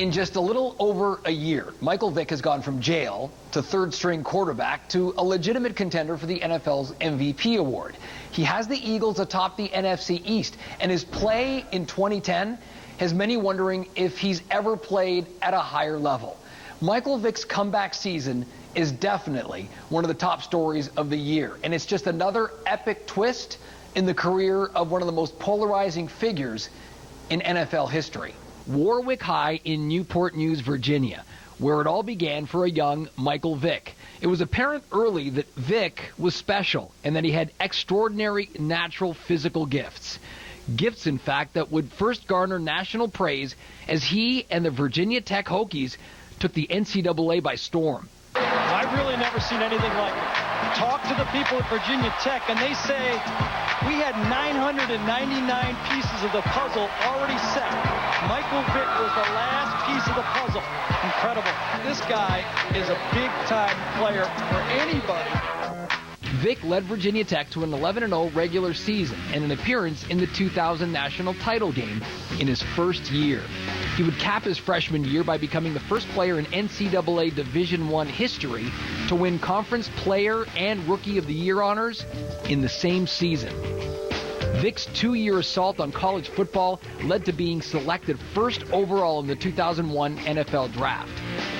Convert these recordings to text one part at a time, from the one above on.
In just a little over a year, Michael Vick has gone from jail to third-string quarterback to a legitimate contender for the NFL's MVP award. He has the Eagles atop the NFC East, and his play in 2010 has many wondering if he's ever played at a higher level. Michael Vick's comeback season is definitely one of the top stories of the year, and it's just another epic twist in the career of one of the most polarizing figures in NFL history. Warwick High in Newport News, Virginia, where it all began for a young Michael Vick. It was apparent early that Vick was special and that he had extraordinary natural physical gifts. Gifts, in fact, that would first garner national praise as he and the Virginia Tech Hokies took the NCAA by storm. I've really never seen anything like it. Talk to the people at Virginia Tech, and they say we had 999 pieces of the puzzle already set. Michael Vick was the last piece of the puzzle. Incredible. This guy is a big-time player for anybody. Vick led Virginia Tech to an 11-0 regular season and an appearance in the 2000 national title game in his first year. He would cap his freshman year by becoming the first player in NCAA Division I history to win Conference Player and Rookie of the Year honors in the same season. Vick's two-year assault on college football led to being selected first overall in the 2001 NFL Draft.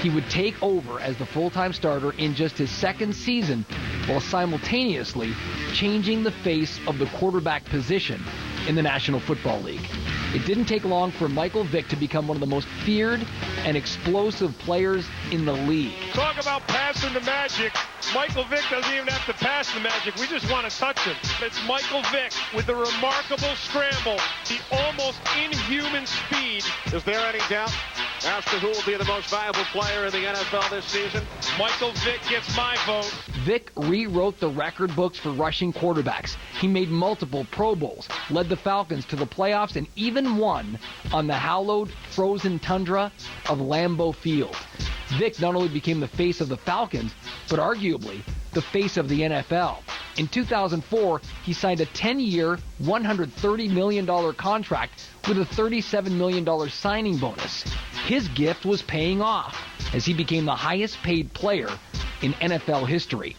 He would take over as the full-time starter in just his second season, while simultaneously changing the face of the quarterback position in the National Football League. It didn't take long for Michael Vick to become one of the most feared and explosive players in the league. Talk about passing the magic. Michael Vick doesn't even have to pass the magic. We just want to touch him. It's Michael Vick with the remarkable scramble, the almost inhuman speed. Is there any doubt as to who will be the most valuable player in the NFL this season? Michael Vick gets my vote. Vick rewrote the record books for rushing quarterbacks. He made multiple Pro Bowls, led the Falcons to the playoffs, and even won on the hallowed frozen tundra of Lambeau Field. Vick not only became the face of the Falcons, but arguably the face of the NFL. In 2004, he signed a 10-year, $130 million contract with a $37 million signing bonus. His gift was paying off as he became the highest-paid player in NFL history.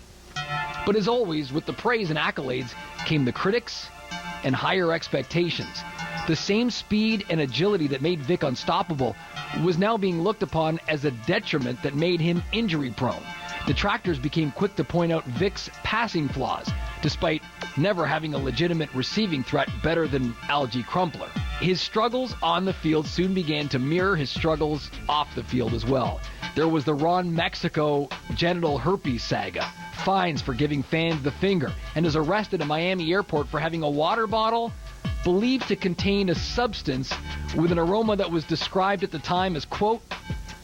But as always, with the praise and accolades came the critics and higher expectations. The same speed and agility that made Vick unstoppable was now being looked upon as a detriment that made him injury-prone. Detractors became quick to point out Vick's passing flaws, despite never having a legitimate receiving threat better than Alge Crumpler. His struggles on the field soon began to mirror his struggles off the field as well. There was the Ron Mexico genital herpes saga, fines for giving fans the finger, and is arrested at Miami airport for having a water bottle believed to contain a substance with an aroma that was described at the time as, quote,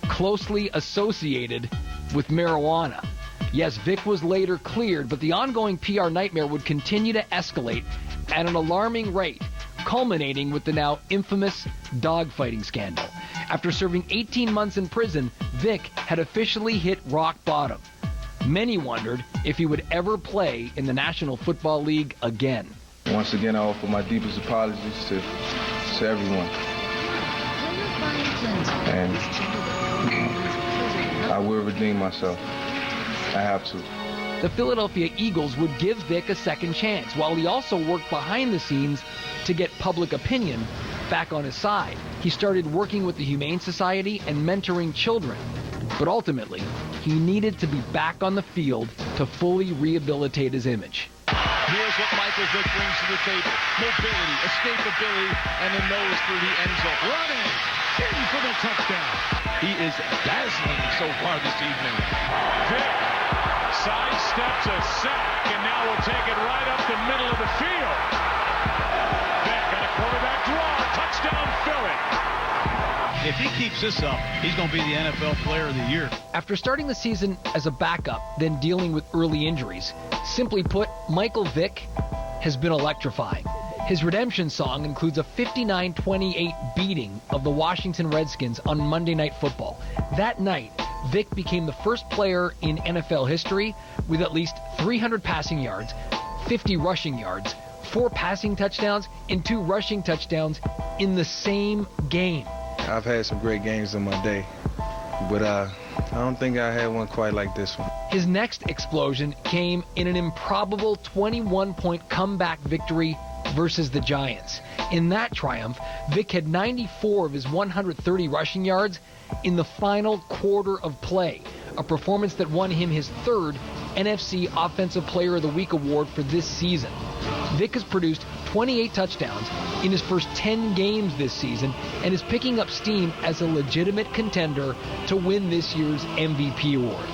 closely associated with marijuana. Yes, Vick was later cleared, but the ongoing PR nightmare would continue to escalate at an alarming rate, culminating with the now infamous dogfighting scandal. After serving 18 months in prison, Vick had officially hit rock bottom. Many wondered if he would ever play in the National Football League again. Once again, I offer my deepest apologies to everyone. And I will redeem myself. I have to. The Philadelphia Eagles would give Vick a second chance, while he also worked behind the scenes to get public opinion back on his side. He started working with the Humane Society and mentoring children. But ultimately, he needed to be back on the field to fully rehabilitate his image. Here's what Michael Vick brings to the table. Mobility, escapability, and a nose through the end zone. Running in for the touchdown. He is dazzling so far this evening. Vick sidesteps a sack, and now will take it right up the middle of the field. Vick on a quarterback draw. Touchdown, Philly. If he keeps this up, he's going to be the NFL Player of the Year. After starting the season as a backup, then dealing with early injuries, simply put, Michael Vick has been electrifying. His redemption song includes a 59-28 beating of the Washington Redskins on Monday Night Football. That night, Vick became the first player in NFL history with at least 300 passing yards, 50 rushing yards, 4 passing touchdowns, and 2 rushing touchdowns in the same game. I've had some great games in my day, but I don't think I had one quite like this one. His next explosion came in an improbable 21-point comeback victory versus the Giants. In that triumph, Vic had 94 of his 130 rushing yards in the final quarter of play, a performance that won him his third NFC Offensive Player of the Week award for this season. Vic has produced 28 touchdowns in his first 10 games this season and is picking up steam as a legitimate contender to win this year's MVP award.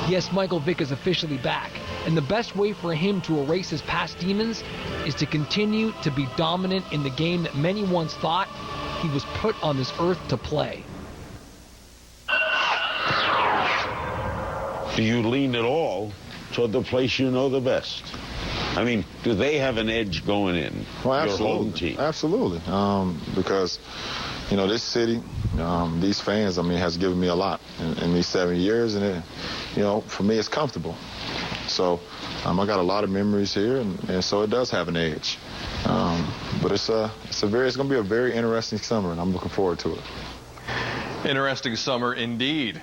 Yes, Michael Vick is officially back, and the best way for him to erase his past demons is to continue to be dominant in the game that many once thought he was put on this earth to play. Do you lean at all toward the place you know the best? I mean, do they have an edge going in? Well, absolutely. Your home team? Absolutely. Because, you know, this city, these fans, I mean, has given me a lot in these 7 years. And, you know, for me, it's comfortable. So I got a lot of memories here, and so it does have an edge. But it's going to be a very interesting summer, and I'm looking forward to it. Interesting summer indeed.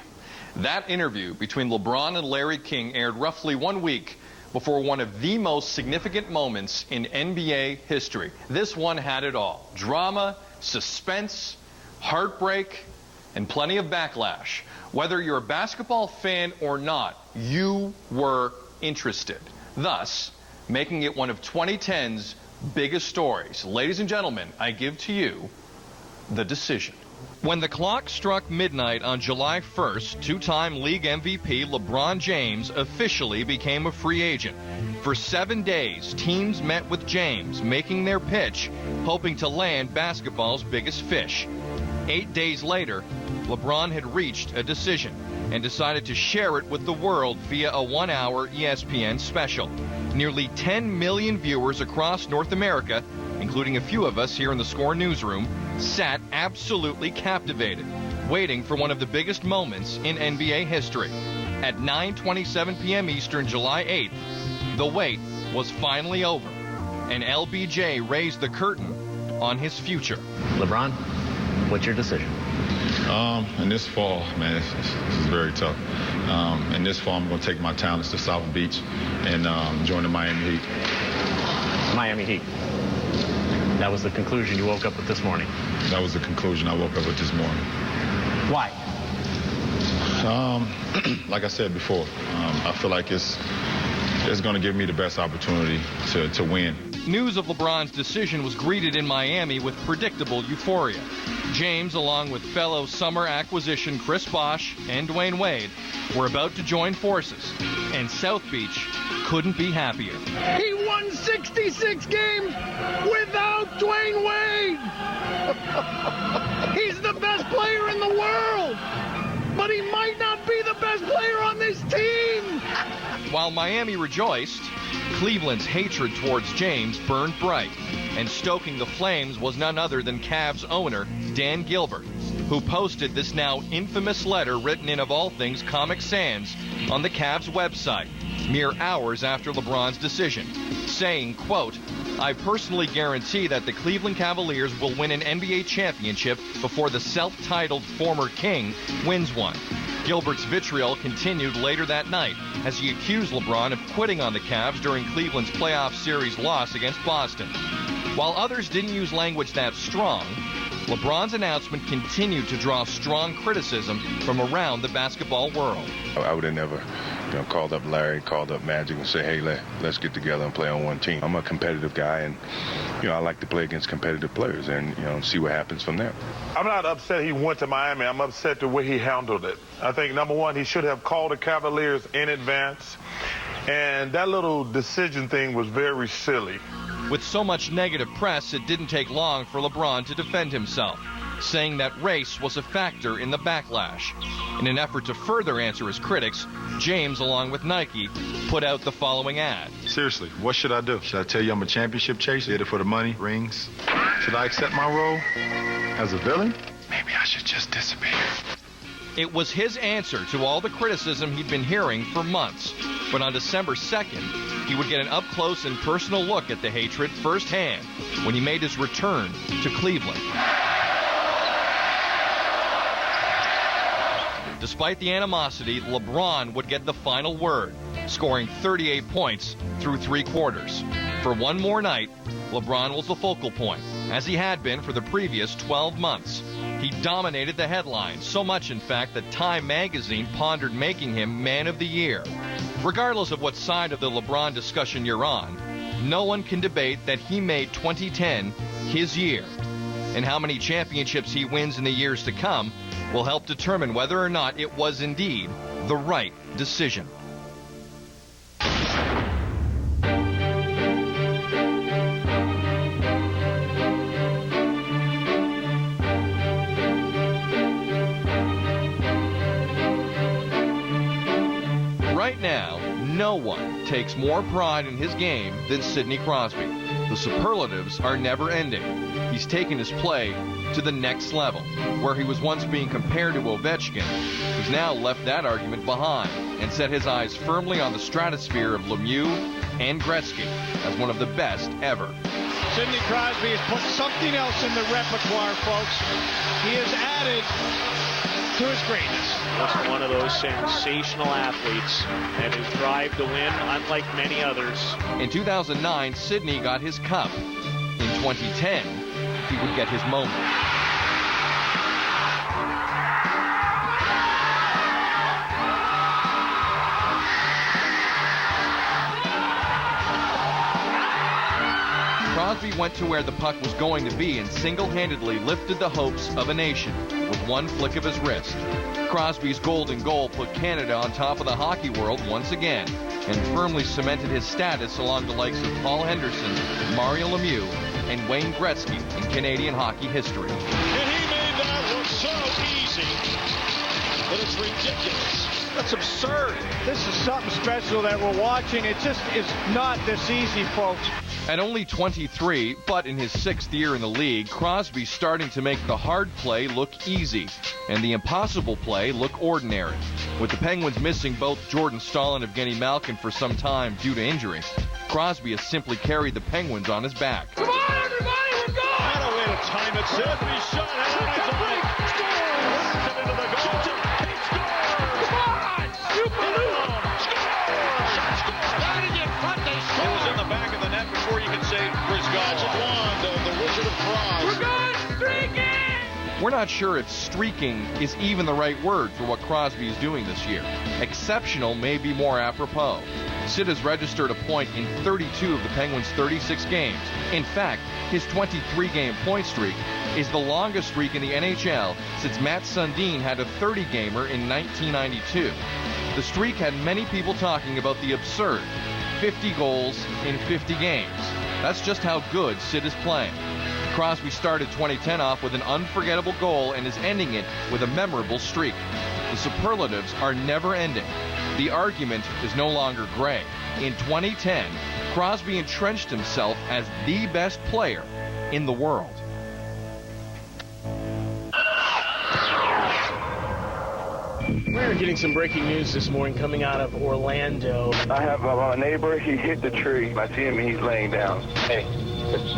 That interview between LeBron and Larry King aired roughly 1 week before one of the most significant moments in NBA history. This one had it all: drama, suspense, heartbreak, and plenty of backlash. Whether you're a basketball fan or not, you were interested, thus making it one of 2010's biggest stories. Ladies and gentlemen, I give to you The Decision. When the clock struck midnight on July 1st, two-time league MVP LeBron James officially became a free agent. For 7 days, teams met with James, making their pitch, hoping to land basketball's biggest fish. 8 days later, LeBron had reached a decision and decided to share it with the world via a 1-hour ESPN special. Nearly 10 million viewers across North America, including a few of us here in the Score newsroom, sat absolutely captivated, waiting for one of the biggest moments in NBA history. At 9:27 p.m. Eastern, July 8th, the wait was finally over, and LBJ raised the curtain on his future. LeBron, what's your decision? In this fall, man, this is very tough. In this fall, I'm going to take my talents to South Beach and join the Miami Heat. Miami Heat. That was the conclusion you woke up with this morning? That was the conclusion I woke up with this morning. Why? Like I said before, I feel like it's going to give me the best opportunity to win. News of LeBron's decision was greeted in Miami with predictable euphoria. James, along with fellow summer acquisition Chris Bosh and Dwayne Wade, were about to join forces, and South Beach couldn't be happier. He won 66 games without Dwayne Wade. He's the best player in the world, but he might not be the best player on this team. While Miami rejoiced, Cleveland's hatred towards James burned bright, and stoking the flames was none other than Cavs owner Dan Gilbert, who posted this now infamous letter written in, of all things, Comic Sans on the Cavs website mere hours after LeBron's decision, saying, quote, "I personally guarantee that the Cleveland Cavaliers will win an NBA championship before the self-titled former king wins one." Gilbert's vitriol continued later that night as he accused LeBron of quitting on the Cavs during Cleveland's playoff series loss against Boston. While others didn't use language that strong, LeBron's announcement continued to draw strong criticism from around the basketball world. I would have never called up Larry, called up Magic and say, hey, let's get together and play on one team. I'm a competitive guy, and I like to play against competitive players and see what happens from there. I'm not upset he went to Miami. I'm upset the way he handled it. I think, number one, he should have called the Cavaliers in advance. And that little decision thing was very silly. With so much negative press, it didn't take long for LeBron to defend himself, saying that race was a factor in the backlash. In an effort to further answer his critics, James, along with Nike, put out the following ad. Seriously, what should I do? Should I tell you I'm a championship chaser? Did it for the money, rings? Should I accept my role as a villain? Maybe I should just disappear. It was his answer to all the criticism he'd been hearing for months. But on December 2nd, he would get an up-close and personal look at the hatred firsthand when he made his return to Cleveland. Despite the animosity, LeBron would get the final word, scoring 38 points through 3 quarters. For one more night, LeBron was the focal point, as he had been for the previous 12 months. He dominated the headlines, so much in fact that Time magazine pondered making him Man of the Year. Regardless of what side of the LeBron discussion you're on, no one can debate that he made 2010 his year. And how many championships he wins in the years to come will help determine whether or not it was indeed the right decision. Right now, no one takes more pride in his game than Sidney Crosby. The superlatives are never ending. He's taken his play to the next level. Where he was once being compared to Ovechkin, he's now left that argument behind and set his eyes firmly on the stratosphere of Lemieux and Gretzky as one of the best ever. Sidney Crosby has put something else in the repertoire, folks. He has added to his greatness. Was one of those sensational athletes, and his drive to win, unlike many others. In 2009, Sidney got his cup. In 2010, he would get his moment. Crosby went to where the puck was going to be and single-handedly lifted the hopes of a nation with one flick of his wrist. Crosby's golden goal put Canada on top of the hockey world once again and firmly cemented his status along the likes of Paul Henderson, Mario Lemieux, and Wayne Gretzky in Canadian hockey history. And he made that look so easy that it's ridiculous. That's absurd. This is something special that we're watching. It just is not this easy, folks. At only 23, but in his 6th year in the league, Crosby's starting to make the hard play look easy and the impossible play look ordinary. With the Penguins missing both Jordan Staal and Evgeny Malkin for some time due to injury, Crosby has simply carried the Penguins on his back. Come on, everybody, we're going! What a way to time it, Sid. He shot it. He's on it. Scores! Cut into the goal. He scores! Come on! You balloon! Scores! Scores! Right in front, they score! It was in the back of the net before you could say Magic wand of the Wizard of Oz. We're going streaking! We're not sure if streaking is even the right word for what Crosby is doing this year. Exceptional may be more apropos. Sid has registered a point in 32 of the Penguins' 36 games. In fact, his 23-game point streak is the longest streak in the NHL since Matt Sundin had a 30-gamer in 1992. The streak had many people talking about the absurd 50 goals in 50 games. That's just how good Sid is playing. Crosby started 2010 off with an unforgettable goal and is ending it with a memorable streak. The superlatives are never ending. The argument is no longer gray. In 2010, Crosby entrenched himself as the best player in the world. We're getting some breaking news this morning coming out of Orlando. I have a neighbor. He hit the tree. I see him. He's laying down. Hey, it's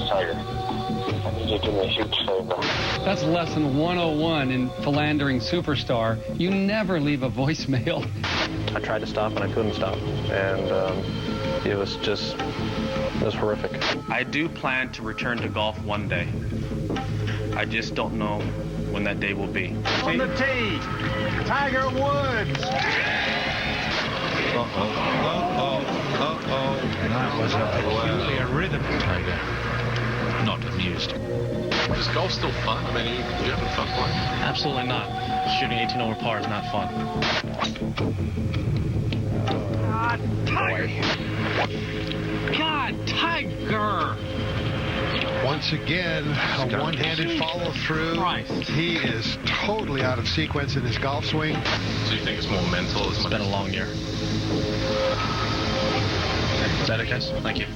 Tiger. I need you to do me a huge favor. That's lesson 101 in philandering superstar. You never leave a voicemail. I tried to stop and I couldn't stop. And it was horrific. I do plan to return to golf one day. I just don't know when that day will be. On the tee, Tiger Woods. That was a peculiar rhythm. Tiger, not amused. Is golf still fun? I mean, you having fun playing? Absolutely not. Shooting 18 over par is not fun. God, Tiger! Once again, a one-handed follow-through. He is totally out of sequence in his golf swing. So you think it's more mental? It's been a long year. Is that it, guys? Thank you.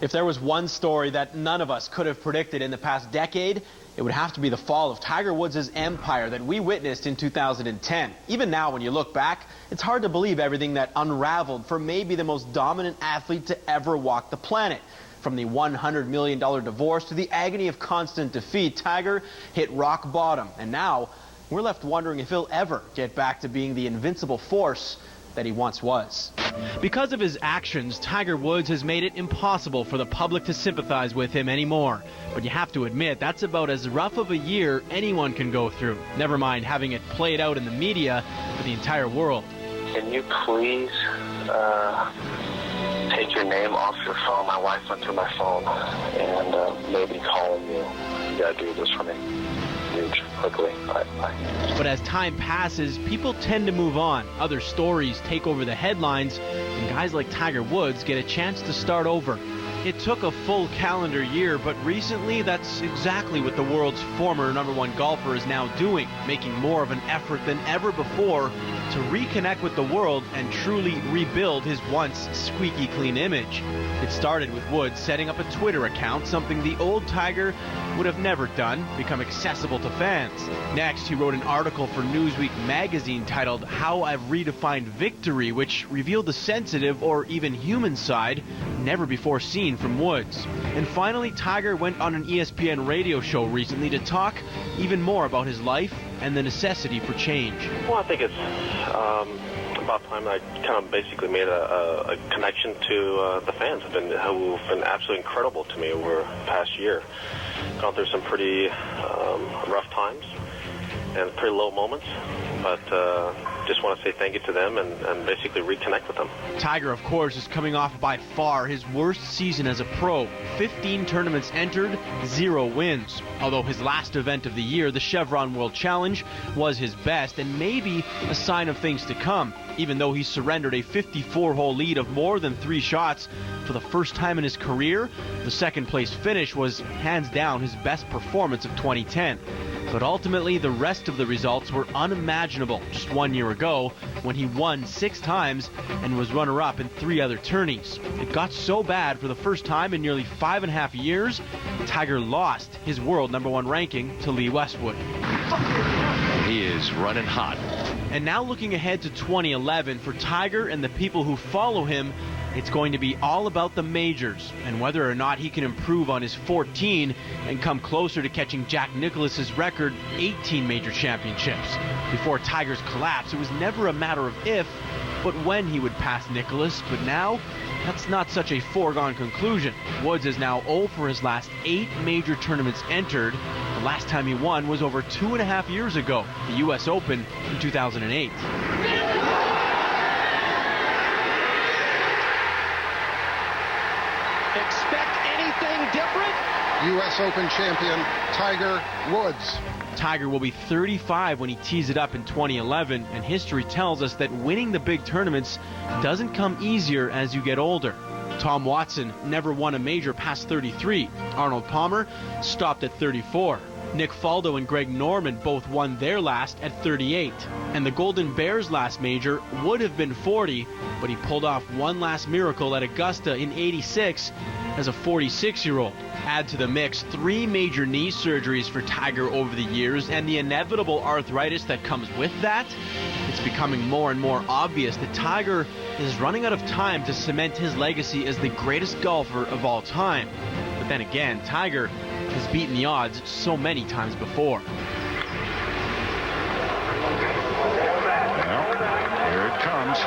If there was one story that none of us could have predicted in the past decade, it would have to be the fall of Tiger Woods' empire that we witnessed in 2010. Even now, when you look back, it's hard to believe everything that unraveled for maybe the most dominant athlete to ever walk the planet. From the $100 million divorce to the agony of constant defeat, Tiger hit rock bottom. And now, we're left wondering if he'll ever get back to being the invincible force that he once was. Because of his actions, Tiger Woods has made it impossible for the public to sympathize with him anymore. But you have to admit, that's about as rough of a year anyone can go through. Never mind having it played out in the media for the entire world. Can you please take your name off your phone? My wife went through my phone and maybe calling you. You gotta do this for me. Huge. Quickly. Bye. But as time passes, people tend to move on. Other stories take over the headlines, and guys like Tiger Woods get a chance to start over. It took a full calendar year, but recently that's exactly what the world's former #1 golfer is now doing, making more of an effort than ever before to reconnect with the world and truly rebuild his once squeaky clean image. It started with Woods setting up a Twitter account, something the old Tiger would have never done, become accessible to fans. Next, he wrote an article for Newsweek magazine titled How I've Redefined Victory, which revealed the sensitive or even human side never before seen from Woods. And finally, Tiger went on an ESPN radio show recently to talk even more about his life and the necessity for change. Well, I think it's about time I kind of basically made a connection to the fans who've been absolutely incredible to me over the past year. Gone through some pretty rough times and pretty low moments, but just want to say thank you to them and basically reconnect with them. Tiger, of course, is coming off by far his worst season as a pro. 15 tournaments entered, 0 wins. Although his last event of the year, the Chevron World Challenge, was his best and maybe a sign of things to come. Even though he surrendered a 54-hole lead of more than 3 shots for the first time in his career, the second-place finish was hands down his best performance of 2010. But ultimately, the rest of the results were unimaginable just 1 year ago when he won 6 times and was runner-up in 3 other tourneys. It got so bad for the first time in nearly 5.5 years, Tiger lost his world #1 ranking to Lee Westwood. He is running hot. And now looking ahead to 2011, for Tiger and the people who follow him, it's going to be all about the majors and whether or not he can improve on his 14 and come closer to catching Jack Nicklaus's record 18 major championships. Before Tiger's collapse, it was never a matter of if, but when he would pass Nicklaus. But now, that's not such a foregone conclusion. Woods is now 0 for his last 8 major tournaments entered. The last time he won was over 2.5 years ago, the U.S. Open in 2008. Expect anything different? U.S. Open champion Tiger Woods. Tiger will be 35 when he tees it up in 2011, and history tells us that winning the big tournaments doesn't come easier as you get older. Tom Watson never won a major past 33. Arnold Palmer stopped at 34. Nick Faldo and Greg Norman both won their last at 38. And the Golden Bears' last major would have been 40, but he pulled off one last miracle at Augusta in '86 as a 46-year-old. Add to the mix 3 major knee surgeries for Tiger over the years and the inevitable arthritis that comes with that. It's becoming more and more obvious that Tiger is running out of time to cement his legacy as the greatest golfer of all time. But then again, Tiger has beaten the odds so many times before. Well, here it comes.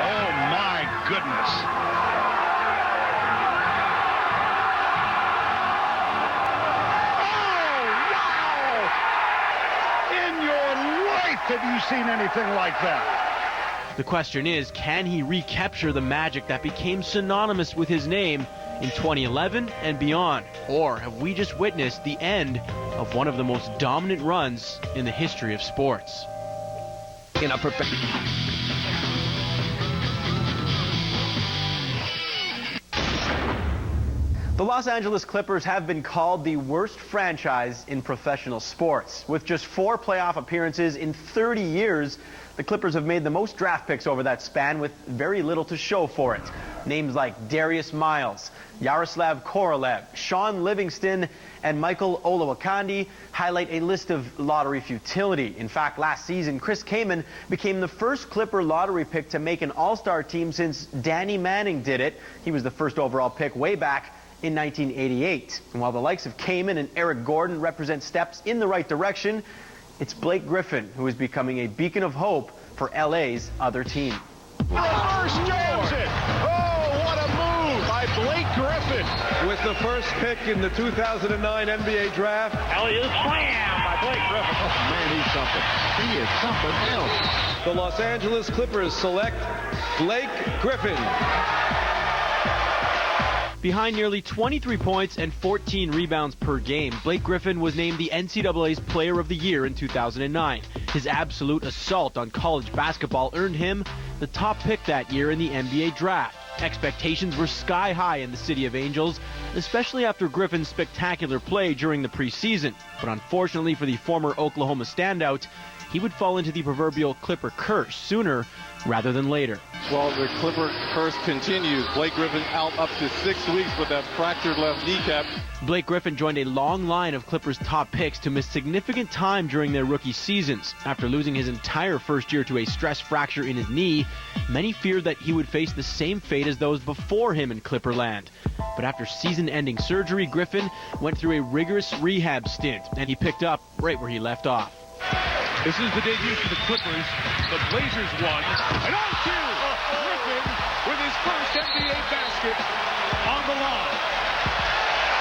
Oh, my goodness. Have you seen anything like that? The question is, can he recapture the magic that became synonymous with his name in 2011 and beyond? Or have we just witnessed the end of one of the most dominant runs in the history of sports? In a perfect... The Los Angeles Clippers have been called the worst franchise in professional sports. With just 4 playoff appearances in 30 years, the Clippers have made the most draft picks over that span with very little to show for it. Names like Darius Miles, Yaroslav Korolev, Sean Livingston, and Michael Olowokandi highlight a list of lottery futility. In fact, last season, Chris Kaman became the first Clipper lottery pick to make an All-Star team since Danny Manning did it. He was the first overall pick way back in 1988. And while the likes of Kaman and Eric Gordon represent steps in the right direction, it's Blake Griffin who is becoming a beacon of hope for LA's other team. Reverse jams it. Oh, what a move by Blake Griffin. With the first pick in the 2009 NBA draft. Elliott slam by Blake Griffin. Oh, man, he's something. He is something else. The Los Angeles Clippers select Blake Griffin. Behind nearly 23 points and 14 rebounds per game, Blake Griffin was named the NCAA's Player of the Year in 2009. His absolute assault on college basketball earned him the top pick that year in the NBA draft. Expectations were sky high in the City of Angels, especially after Griffin's spectacular play during the preseason. But unfortunately for the former Oklahoma standout, he would fall into the proverbial Clipper curse sooner rather than later. Well, the Clipper curse continues. Blake Griffin out up to 6 weeks with that fractured left kneecap. Blake Griffin joined a long line of Clippers' top picks to miss significant time during their rookie seasons. After losing his entire first year to a stress fracture in his knee, many feared that he would face the same fate as those before him in Clipperland. But after season-ending surgery, Griffin went through a rigorous rehab stint, and he picked up right where he left off. This is the debut for the Clippers. The Blazers won. And on-two! Griffin with his first NBA basket on the line.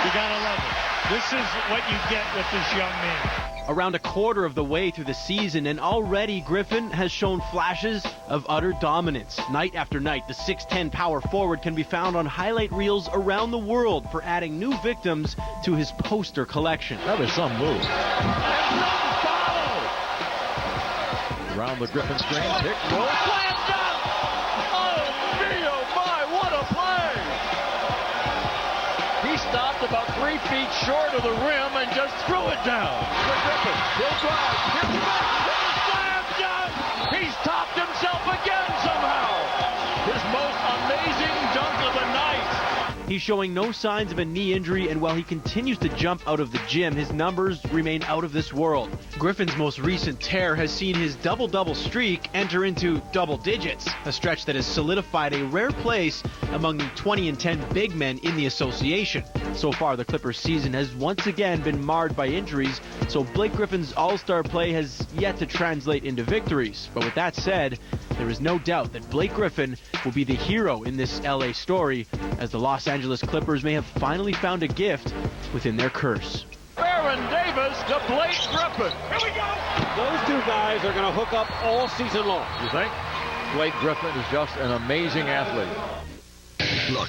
You gotta love it. This is what you get with this young man. Around a quarter of the way through the season, and already Griffin has shown flashes of utter dominance. Night after night, the 6'10 power forward can be found on highlight reels around the world for adding new victims to his poster collection. That was some move. Around the Griffin screen, pick, roll, slam dunk! Oh, me, oh my, what a play! He stopped about 3 feet short of the rim and just threw it down. Griffin, he'll drive, here's the back, slam dunk! He's topped himself again somehow! His most amazing dunk of the night! He's showing no signs of a knee injury, and while he continues to jump out of the gym, his numbers remain out of this world. Griffin's most recent tear has seen his double-double streak enter into double digits, a stretch that has solidified a rare place among the 20 and 10 big men in the association. So far, the Clippers season has once again been marred by injuries, so Blake Griffin's all-star play has yet to translate into victories. But with that said, there is no doubt that Blake Griffin will be the hero in this LA story, as the Los Angeles Clippers may have finally found a gift within their curse. Baron Davis to Blake Griffin. Here we go! Those two guys are going to hook up all season long. You think? Blake Griffin is just an amazing athlete. Look,